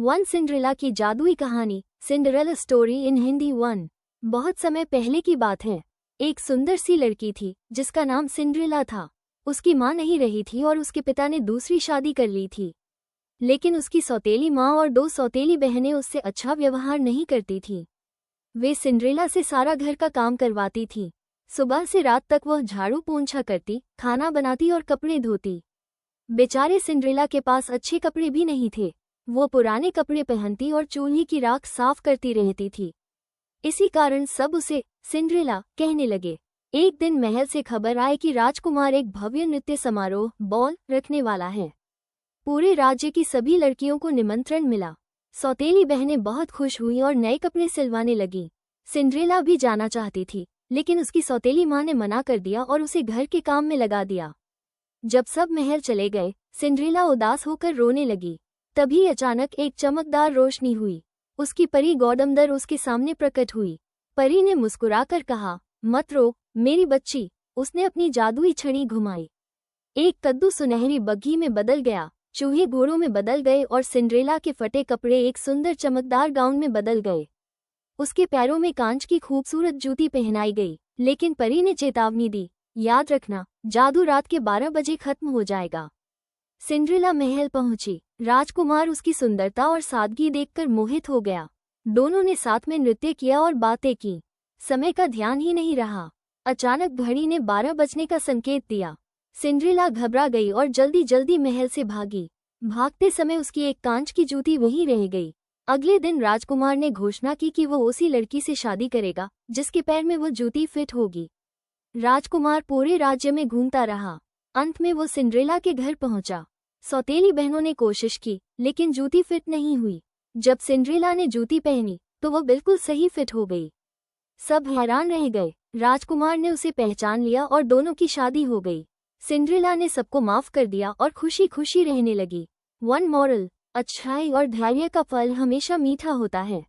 One Cinderella की जादुई कहानी, सिंड्रेला स्टोरी इन हिंदी 1। बहुत समय पहले की बात है। एक सुंदर सी लड़की थी जिसका नाम सिंड्रेला था। उसकी माँ नहीं रही थी और उसके पिता ने दूसरी शादी कर ली थी। लेकिन उसकी सौतेली माँ और 2 सौतेली बहनें उससे अच्छा व्यवहार नहीं करती थीं। वे सिंड्रेला से सारा घर का काम करवाती थीं। सुबह से रात तक वह झाड़ू पोंछा करती, खाना बनाती और कपड़े धोती। बेचारे सिंड्रेला के पास अच्छे कपड़े भी नहीं थे। वो पुराने कपड़े पहनती और चूल्हे की राख साफ करती रहती थी। इसी कारण सब उसे सिंड्रेला कहने लगे। एक दिन महल से खबर आई कि राजकुमार एक भव्य नृत्य समारोह बॉल रखने वाला है। पूरे राज्य की सभी लड़कियों को निमंत्रण मिला। सौतेली बहनें बहुत खुश हुईं और नए कपड़े सिलवाने लगीं। सिंड्रेला भी जाना चाहती थी, लेकिन उसकी सौतेली माँ ने मना कर दिया और उसे घर के काम में लगा दिया। जब सब महल चले गए, सिंड्रेला उदास होकर रोने लगी। तभी अचानक एक चमकदार रोशनी हुई। उसकी परी गौडमदर उसके सामने प्रकट हुई। परी ने मुस्कुराकर कहा, मत रो मेरी बच्ची। उसने अपनी जादुई छड़ी घुमाई। एक कद्दू सुनहरी बग्घी में बदल गया, चूहे घोड़ों में बदल गए और सिंड्रेला के फटे कपड़े एक सुंदर चमकदार गाउन में बदल गए। उसके पैरों में कांच की खूबसूरत जूती पहनाई गई। लेकिन परी ने चेतावनी दी, याद रखना, जादू रात के 12 बजे खत्म हो जाएगा। सिंड्रेला महल पहुंची। राजकुमार उसकी सुंदरता और सादगी देखकर मोहित हो गया। दोनों ने साथ में नृत्य किया और बातें की। समय का ध्यान ही नहीं रहा। अचानक घड़ी ने 12 बजने का संकेत दिया। सिंड्रेला घबरा गई और जल्दी जल्दी महल से भागी। भागते समय उसकी एक कांच की जूती वहीं रह गई। अगले दिन राजकुमार ने घोषणा की कि वो उसी लड़की से शादी करेगा जिसके पैर में वो जूती फिट होगी। राजकुमार पूरे राज्य में घूमता रहा। अंत में वो सिंड्रेला के घर पहुंचा। सौतेली बहनों ने कोशिश की, लेकिन जूती फिट नहीं हुई। जब सिंड्रेला ने जूती पहनी तो वो बिल्कुल सही फिट हो गई। सब हैरान रह गए। राजकुमार ने उसे पहचान लिया और दोनों की शादी हो गई। सिंड्रेला ने सबको माफ कर दिया और खुशी खुशी रहने लगी। वन मॉरल, अच्छाई और धैर्य का फल हमेशा मीठा होता है।